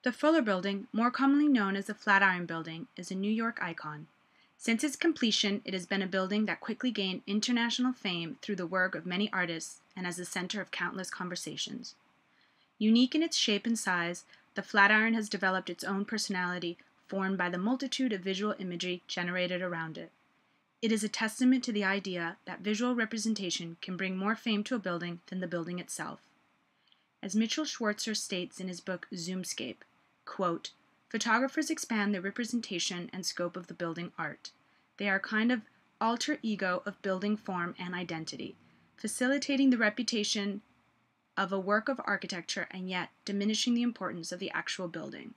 The Fuller Building, more commonly known as the Flatiron Building, is a New York icon. Since its completion, it has been a building that quickly gained international fame through the work of many artists and as the center of countless conversations. Unique in its shape and size, the Flatiron has developed its own personality, formed by the multitude of visual imagery generated around it. It is a testament to the idea that visual representation can bring more fame to a building than the building itself. As Mitchell Schwartzer states in his book Zoomscape, quote, "Photographers expand the representation and scope of the building art. They are kind of alter ego of building form and identity, facilitating the reputation of a work of architecture and yet diminishing the importance of the actual building.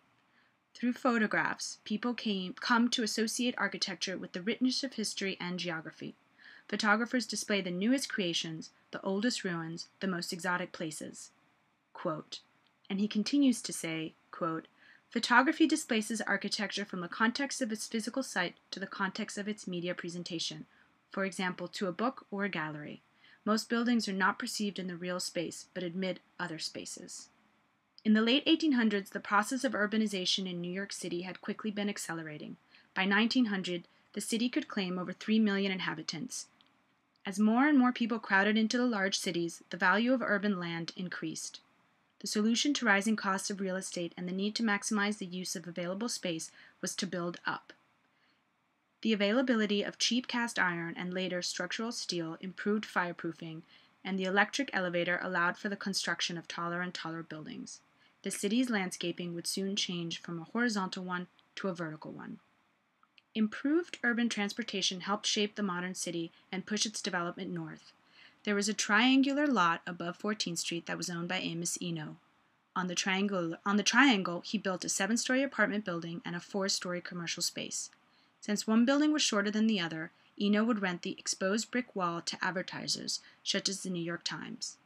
Through photographs, people come to associate architecture with the richness of history and geography. Photographers display the newest creations, the oldest ruins, the most exotic places." Quote, and he continues to say, quote, "Photography displaces architecture from the context of its physical site to the context of its media presentation, for example, to a book or a gallery. Most buildings are not perceived in the real space, but admit other spaces." In the late 1800s, the process of urbanization in New York City had quickly been accelerating. By 1900, the city could claim over 3 million inhabitants. As more and more people crowded into the large cities, the value of urban land increased. The solution to rising costs of real estate and the need to maximize the use of available space was to build up. The availability of cheap cast iron and later structural steel improved fireproofing, and the electric elevator allowed for the construction of taller and taller buildings. The city's landscaping would soon change from a horizontal one to a vertical one. Improved urban transportation helped shape the modern city and push its development north. There was a triangular lot above 14th Street that was owned by Amos Eno. On the triangle, he built a 7-story apartment building and a 4-story commercial space. Since one building was shorter than the other, Eno would rent the exposed brick wall to advertisers, such as the New York Times.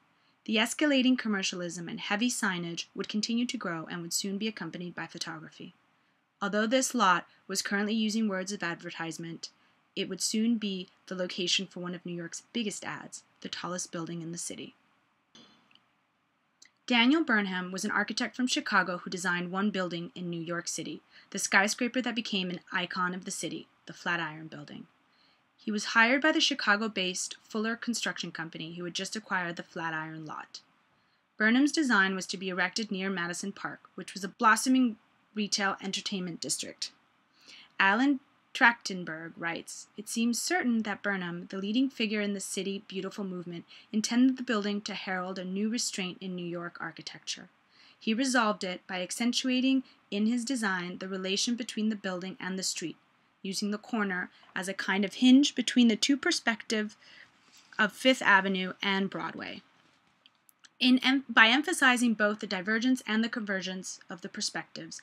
The escalating commercialism and heavy signage would continue to grow and would soon be accompanied by photography. Although this lot was currently using words of advertisement, it would soon be the location for one of New York's biggest ads, the tallest building in the city. Daniel Burnham was an architect from Chicago who designed one building in New York City, the skyscraper that became an icon of the city, the Flatiron Building. He was hired by the Chicago-based Fuller Construction Company, who had just acquired the Flatiron lot. Burnham's design was to be erected near Madison Park, which was a blossoming retail entertainment district. Alan Trachtenberg writes, "It seems certain that Burnham, the leading figure in the City Beautiful movement, intended the building to herald a new restraint in New York architecture. He resolved it by accentuating in his design the relation between the building and the street, using the corner as a kind of hinge between the two perspectives of Fifth Avenue and Broadway. By emphasizing both the divergence and the convergence of the perspectives,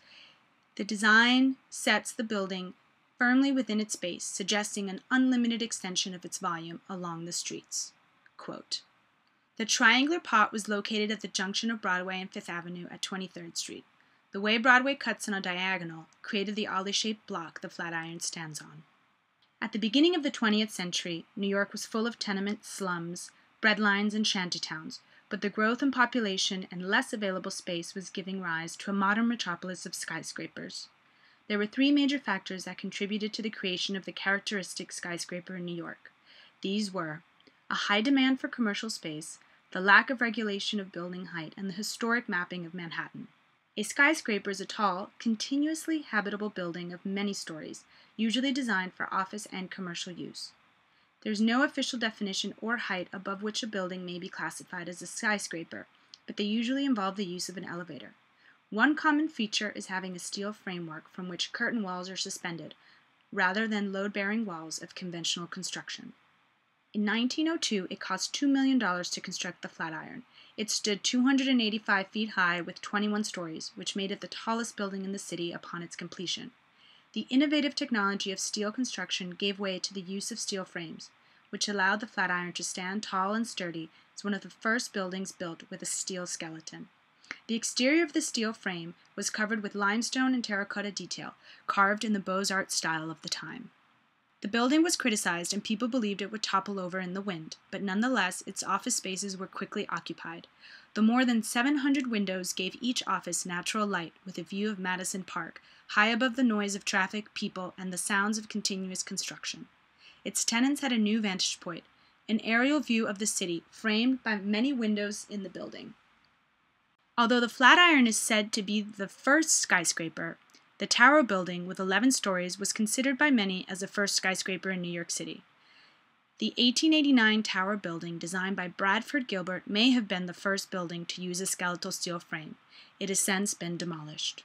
the design sets the building firmly within its space, suggesting an unlimited extension of its volume along the streets." Quote, "The triangular pot was located at the junction of Broadway and Fifth Avenue at 23rd Street. The way Broadway cuts on a diagonal created the oddly-shaped block the Flatiron stands on." At the beginning of the 20th century, New York was full of tenement slums, breadlines, and shantytowns, but the growth in population and less available space was giving rise to a modern metropolis of skyscrapers. There were 3 major factors that contributed to the creation of the characteristic skyscraper in New York. These were a high demand for commercial space, the lack of regulation of building height, and the historic mapping of Manhattan. A skyscraper is a tall, continuously habitable building of many stories, usually designed for office and commercial use. There is no official definition or height above which a building may be classified as a skyscraper, but they usually involve the use of an elevator. One common feature is having a steel framework from which curtain walls are suspended, rather than load-bearing walls of conventional construction. In 1902, it cost $2 million to construct the Flatiron. It stood 285 feet high with 21 stories, which made it the tallest building in the city upon its completion. The innovative technology of steel construction gave way to the use of steel frames, which allowed the Flatiron to stand tall and sturdy as one of the first buildings built with a steel skeleton. The exterior of the steel frame was covered with limestone and terracotta detail, carved in the Beaux-Arts style of the time. The building was criticized and people believed it would topple over in the wind, but nonetheless, its office spaces were quickly occupied. The more than 700 windows gave each office natural light with a view of Madison Park, high above the noise of traffic, people, and the sounds of continuous construction. Its tenants had a new vantage point, an aerial view of the city framed by many windows in the building. Although the Flatiron is said to be the first skyscraper, the Tower Building, with 11 stories, was considered by many as the first skyscraper in New York City. The 1889 Tower Building, designed by Bradford Gilbert, may have been the first building to use a skeletal steel frame. It has since been demolished.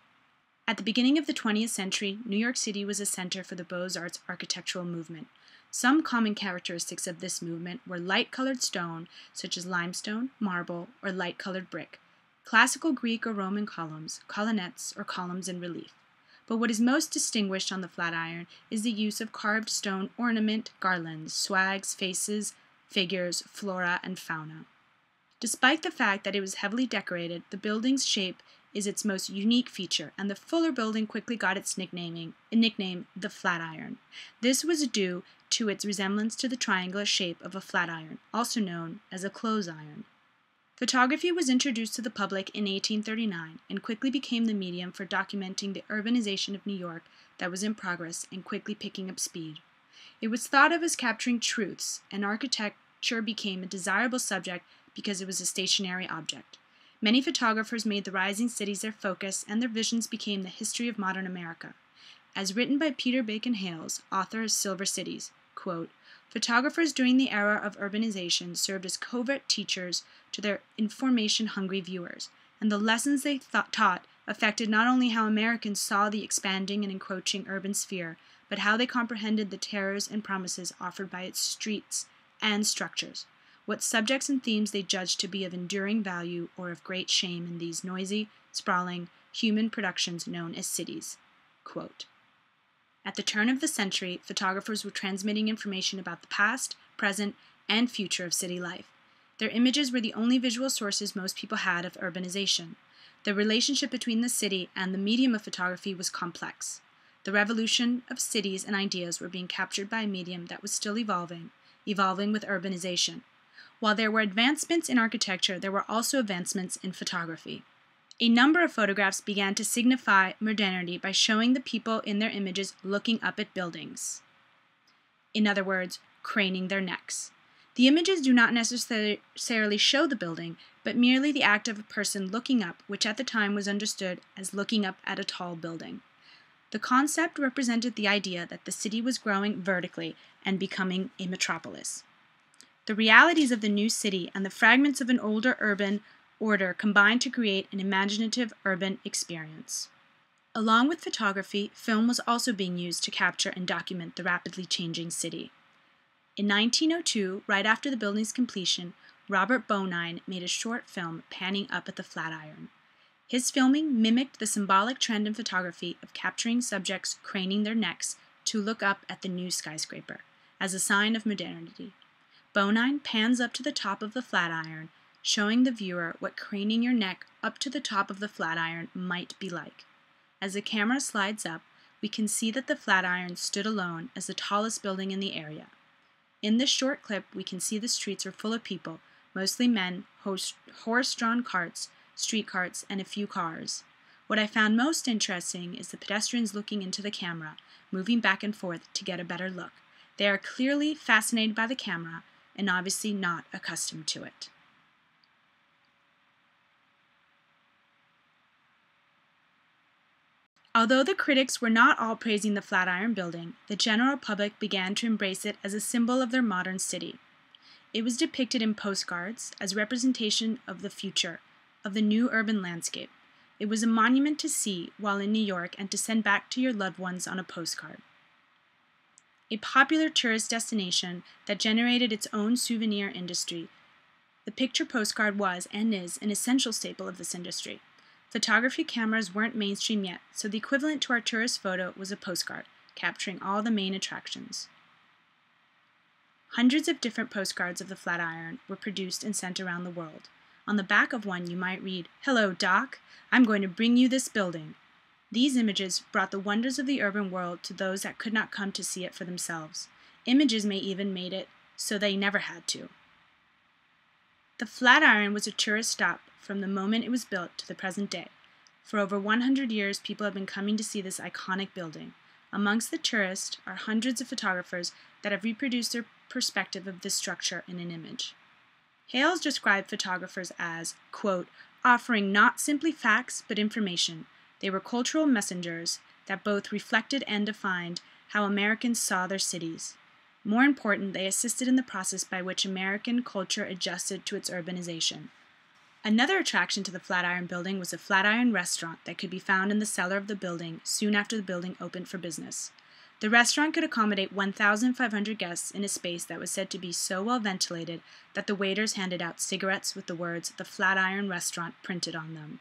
At the beginning of the 20th century, New York City was a center for the Beaux-Arts architectural movement. Some common characteristics of this movement were light-colored stone, such as limestone, marble, or light-colored brick, classical Greek or Roman columns, colonnettes, or columns in relief. But what is most distinguished on the Flatiron is the use of carved stone ornament, garlands, swags, faces, figures, flora, and fauna. Despite the fact that it was heavily decorated, the building's shape is its most unique feature, and the Fuller Building quickly got its nickname, the Flatiron. This was due to its resemblance to the triangular shape of a flatiron, also known as a clothes iron. Photography was introduced to the public in 1839 and quickly became the medium for documenting the urbanization of New York that was in progress and quickly picking up speed. It was thought of as capturing truths, and architecture became a desirable subject because it was a stationary object. Many photographers made the rising cities their focus, and their visions became the history of modern America. As written by Peter Bacon Hales, author of Silver Cities, quote, "Photographers during the era of urbanization served as covert teachers to their information-hungry viewers, and the lessons they taught affected not only how Americans saw the expanding and encroaching urban sphere, but how they comprehended the terrors and promises offered by its streets and structures, what subjects and themes they judged to be of enduring value or of great shame in these noisy, sprawling, human productions known as cities." Quote, "At the turn of the century, photographers were transmitting information about the past, present, and future of city life. Their images were the only visual sources most people had of urbanization. The relationship between the city and the medium of photography was complex. The revolution of cities and ideas were being captured by a medium that was still evolving with urbanization. While there were advancements in architecture, there were also advancements in photography. A number of photographs began to signify modernity by showing the people in their images looking up at buildings. In other words, craning their necks. The images do not necessarily show the building, but merely the act of a person looking up, which at the time was understood as looking up at a tall building. The concept represented the idea that the city was growing vertically and becoming a metropolis. The realities of the new city and the fragments of an older urban order combined to create an imaginative urban experience. Along with photography, film was also being used to capture and document the rapidly changing city. In 1902, right after the building's completion, Robert Bonine made a short film panning up at the Flatiron. His filming mimicked the symbolic trend in photography of capturing subjects craning their necks to look up at the new skyscraper, as a sign of modernity. Bonine pans up to the top of the Flatiron, showing the viewer what craning your neck up to the top of the Flatiron might be like. As the camera slides up, we can see that the Flatiron stood alone as the tallest building in the area. In this short clip, we can see the streets were full of people, mostly men, horse-drawn carts, street carts, and a few cars. What I found most interesting is the pedestrians looking into the camera, moving back and forth to get a better look. They are clearly fascinated by the camera and obviously not accustomed to it. Although the critics were not all praising the Flatiron Building, the general public began to embrace it as a symbol of their modern city. It was depicted in postcards as representation of the future, of the new urban landscape. It was a monument to see while in New York and to send back to your loved ones on a postcard. A popular tourist destination that generated its own souvenir industry, the picture postcard was and is an essential staple of this industry. Photography cameras weren't mainstream yet, so the equivalent to our tourist photo was a postcard, capturing all the main attractions. Hundreds of different postcards of the Flatiron were produced and sent around the world. On the back of one you might read, "Hello, Doc. I'm going to bring you this building." These images brought the wonders of the urban world to those that could not come to see it for themselves. Images may even made it so they never had to. The Flatiron was a tourist stop from the moment it was built to the present day. For over 100 years, people have been coming to see this iconic building. Amongst the tourists are hundreds of photographers that have reproduced their perspective of this structure in an image. Hales described photographers as, quote, offering not simply facts but information. They were cultural messengers that both reflected and defined how Americans saw their cities. More important, they assisted in the process by which American culture adjusted to its urbanization. Another attraction to the Flatiron Building was a Flatiron restaurant that could be found in the cellar of the building soon after the building opened for business. The restaurant could accommodate 1,500 guests in a space that was said to be so well ventilated that the waiters handed out cigarettes with the words "The Flatiron Restaurant" printed on them.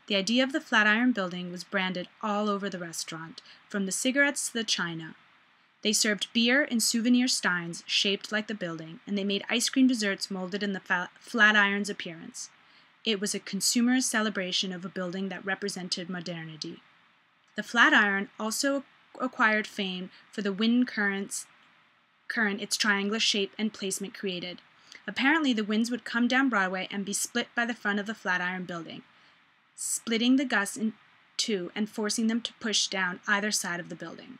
The idea of the Flatiron Building was branded all over the restaurant, from the cigarettes to the china. They served beer in souvenir steins shaped like the building, and they made ice cream desserts molded in the Flatiron's appearance. It was a consumerist celebration of a building that represented modernity. The Flatiron also acquired fame for the wind current its triangular shape and placement created. Apparently, the winds would come down Broadway and be split by the front of the Flatiron Building, splitting the gusts in two and forcing them to push down either side of the building.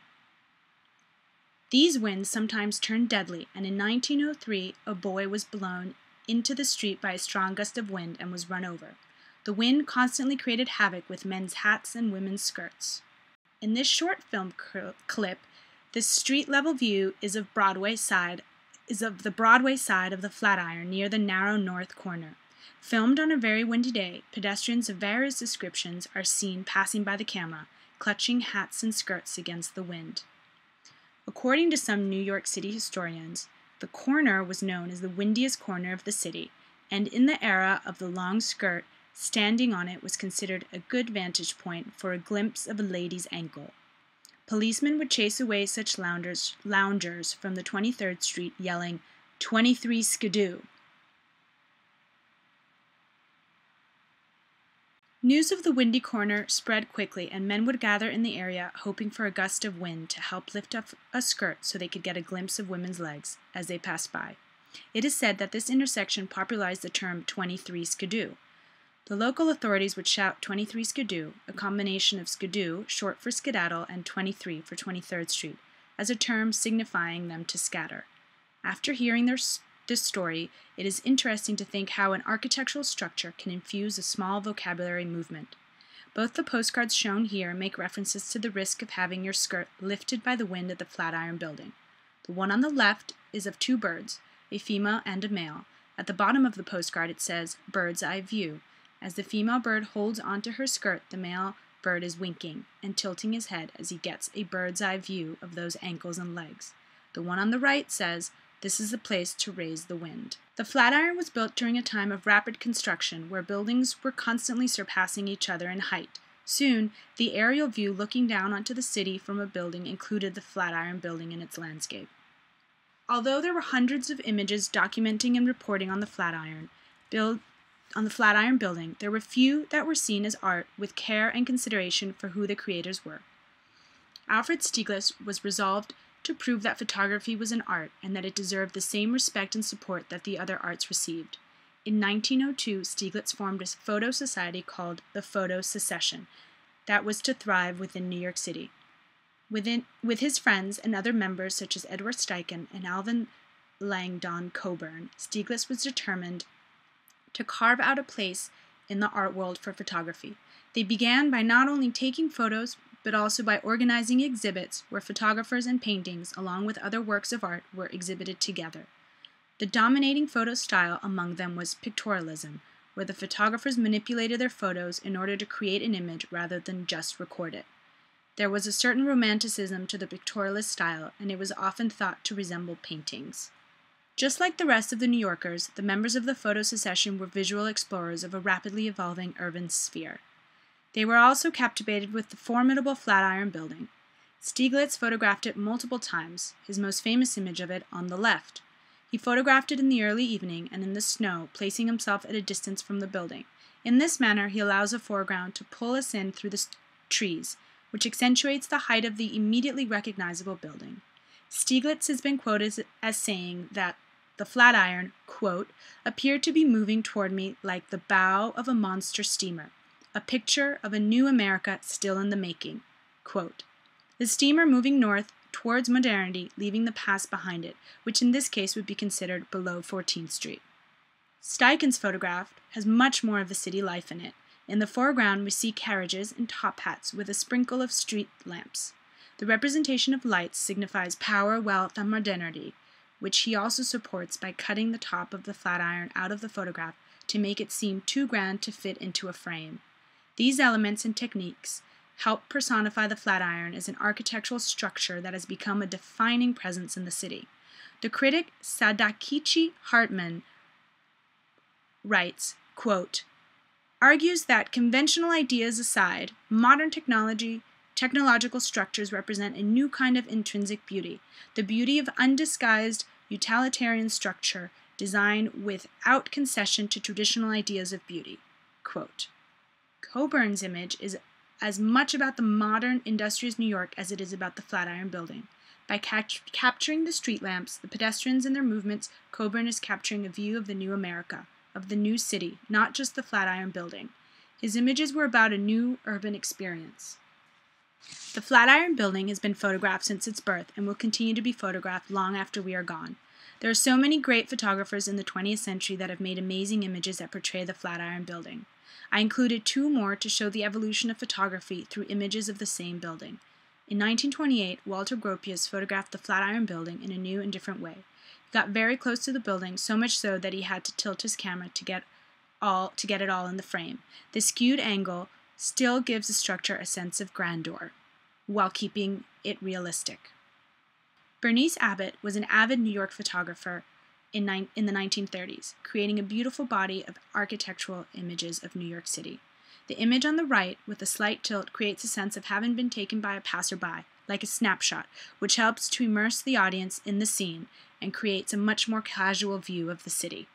These winds sometimes turned deadly, and in 1903, a boy was blown into the street by a strong gust of wind and was run over. The wind constantly created havoc with men's hats and women's skirts. In this short film clip, the street-level view is of the Broadway side of the Flatiron near the narrow north corner. Filmed on a very windy day, pedestrians of various descriptions are seen passing by the camera, clutching hats and skirts against the wind. According to some New York City historians, the corner was known as the windiest corner of the city, and in the era of the long skirt, standing on it was considered a good vantage point for a glimpse of a lady's ankle. Policemen would chase away such loungers from the 23rd Street, yelling, "23 Skidoo." News of the windy corner spread quickly, and men would gather in the area hoping for a gust of wind to help lift up a skirt so they could get a glimpse of women's legs as they passed by. It is said that this intersection popularized the term 23 Skidoo. The local authorities would shout 23 Skidoo, a combination of skidoo, short for skedaddle, and 23 for 23rd Street, as a term signifying them to scatter. After hearing this story, it is interesting to think how an architectural structure can infuse a small vocabulary movement. Both the postcards shown here make references to the risk of having your skirt lifted by the wind at the Flatiron Building. The one on the left is of two birds, a female and a male. At the bottom of the postcard it says, "Bird's eye view." As the female bird holds onto her skirt, the male bird is winking and tilting his head as he gets a bird's eye view of those ankles and legs. The one on the right says, "This is the place to raise the wind." The Flatiron was built during a time of rapid construction where buildings were constantly surpassing each other in height. Soon, the aerial view looking down onto the city from a building included the Flatiron Building in its landscape. Although there were hundreds of images documenting and reporting on the Flatiron Building, there were few that were seen as art with care and consideration for who the creators were. Alfred Stieglitz was resolved to prove that photography was an art and that it deserved the same respect and support that the other arts received. In 1902, Stieglitz formed a photo society called the Photo Secession that was to thrive within New York City. With his friends and other members such as Edward Steichen and Alvin Langdon Coburn, Stieglitz was determined to carve out a place in the art world for photography. They began by not only taking photos, but also by organizing exhibits where photographers and paintings, along with other works of art, were exhibited together. The dominating photo style among them was pictorialism, where the photographers manipulated their photos in order to create an image rather than just record it. There was a certain romanticism to the pictorialist style, and it was often thought to resemble paintings. Just like the rest of the New Yorkers, the members of the Photo Secession were visual explorers of a rapidly evolving urban sphere. They were also captivated with the formidable Flatiron Building. Stieglitz photographed it multiple times, his most famous image of it on the left. He photographed it in the early evening and in the snow, placing himself at a distance from the building. In this manner, he allows a foreground to pull us in through the trees, which accentuates the height of the immediately recognizable building. Stieglitz has been quoted as saying that the Flatiron, quote, appeared to be moving toward me like the bow of a monster steamer, a picture of a new America still in the making, quote. The steamer moving north towards modernity, leaving the past behind it, which in this case would be considered below 14th Street. Steichen's photograph has much more of the city life in it. In the foreground, we see carriages and top hats with a sprinkle of street lamps. The representation of lights signifies power, wealth, and modernity, which he also supports by cutting the top of the Flatiron out of the photograph to make it seem too grand to fit into a frame. These elements and techniques help personify the Flatiron as an architectural structure that has become a defining presence in the city. The critic Sadakichi Hartman writes, quote, argues that conventional ideas aside, modern technological structures represent a new kind of intrinsic beauty, the beauty of undisguised utilitarian structure designed without concession to traditional ideas of beauty. Quote, Coburn's image is as much about the modern, industrious New York as it is about the Flatiron building. By capturing the street lamps, the pedestrians and their movements, Coburn is capturing a view of the new America, of the new city, not just the Flatiron building. His images were about a new urban experience. The Flatiron building has been photographed since its birth and will continue to be photographed long after we are gone. There are so many great photographers in the 20th century that have made amazing images that portray the Flatiron building. I included two more to show the evolution of photography through images of the same building. In 1928, Walter Gropius photographed the Flatiron building in a new and different way. He got very close to the building, so much so that he had to tilt his camera to get it all in the frame. The skewed angle still gives the structure a sense of grandeur, while keeping it realistic. Bernice Abbott was an avid New York photographer in the 1930s, creating a beautiful body of architectural images of New York City. The image on the right, with a slight tilt, creates a sense of having been taken by a passerby, like a snapshot, which helps to immerse the audience in the scene and creates a much more casual view of the city.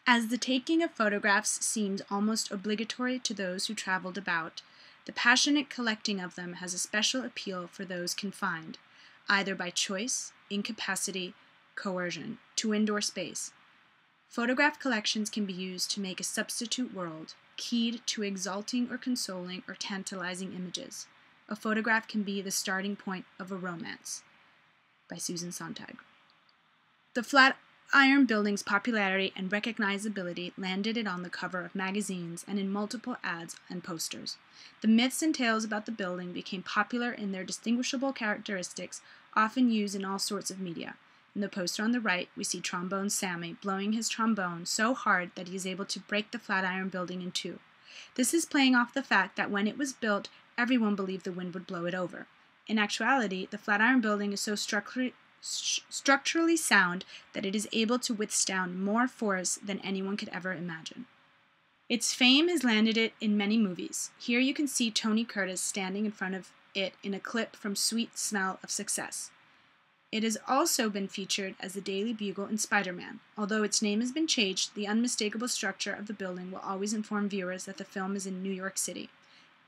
As the taking of photographs seems almost obligatory to those who traveled about, the passionate collecting of them has a special appeal for those confined, either by choice, incapacity, coercion, to indoor space. Photograph collections can be used to make a substitute world, keyed to exalting or consoling or tantalizing images. A photograph can be the starting point of a romance. By Susan Sontag. The Flatiron building's popularity and recognizability landed it on the cover of magazines and in multiple ads and posters. The myths and tales about the building became popular in their distinguishable characteristics, often used in all sorts of media. In the poster on the right, we see Trombone Sammy blowing his trombone so hard that he is able to break the Flatiron building in two. This is playing off the fact that when it was built, everyone believed the wind would blow it over. In actuality, the Flatiron building is so structurally sound that it is able to withstand more force than anyone could ever imagine. Its fame has landed it in many movies. Here you can see Tony Curtis standing in front of it in a clip from Sweet Smell of Success. It has also been featured as the Daily Bugle in Spider-Man. Although its name has been changed, the unmistakable structure of the building will always inform viewers that the film is in New York City.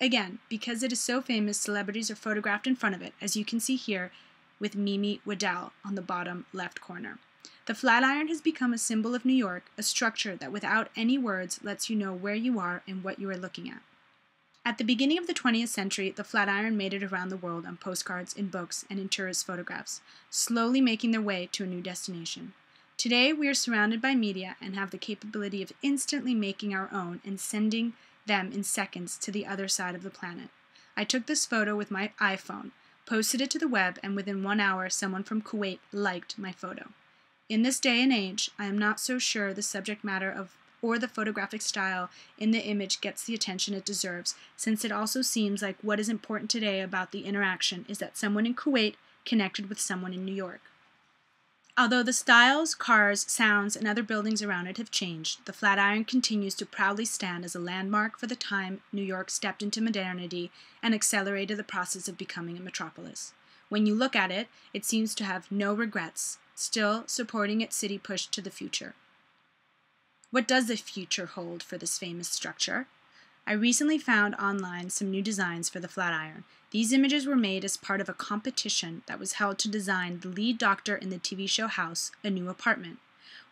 Again, because it is so famous, celebrities are photographed in front of it, as you can see here with Mimi Waddell on the bottom left corner. The Flatiron has become a symbol of New York, a structure that without any words lets you know where you are and what you are looking at. At the beginning of the 20th century, the Flatiron made it around the world on postcards, in books, and in tourist photographs, slowly making their way to a new destination. Today, we are surrounded by media and have the capability of instantly making our own and sending them in seconds to the other side of the planet. I took this photo with my iPhone, posted it to the web, and within 1 hour, someone from Kuwait liked my photo. In this day and age, I am not so sure the subject matter or the photographic style in the image gets the attention it deserves, since it also seems like what is important today about the interaction is that someone in Kuwait connected with someone in New York. Although the styles, cars, sounds, and other buildings around it have changed, the Flatiron continues to proudly stand as a landmark for the time New York stepped into modernity and accelerated the process of becoming a metropolis. When you look at it, it seems to have no regrets, still supporting its city push to the future. What does the future hold for this famous structure? I recently found online some new designs for the Flatiron. These images were made as part of a competition that was held to design the lead doctor in the TV show House a new apartment.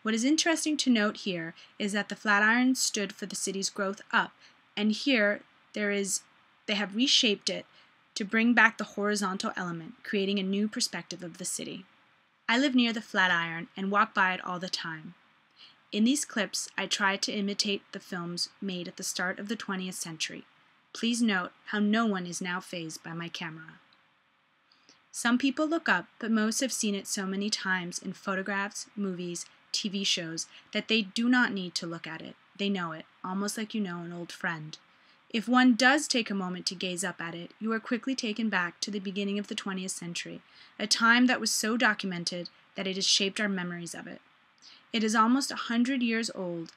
What is interesting to note here is that the Flatiron stood for the city's growth up, and here they have reshaped it to bring back the horizontal element, creating a new perspective of the city. I live near the Flatiron and walk by it all the time. In these clips, I try to imitate the films made at the start of the 20th century. Please note how no one is now fazed by my camera. Some people look up, but most have seen it so many times in photographs, movies, TV shows that they do not need to look at it. They know it, almost like you know an old friend. If one does take a moment to gaze up at it, you are quickly taken back to the beginning of the 20th century, a time that was so documented that it has shaped our memories of it. It is almost 100 years old,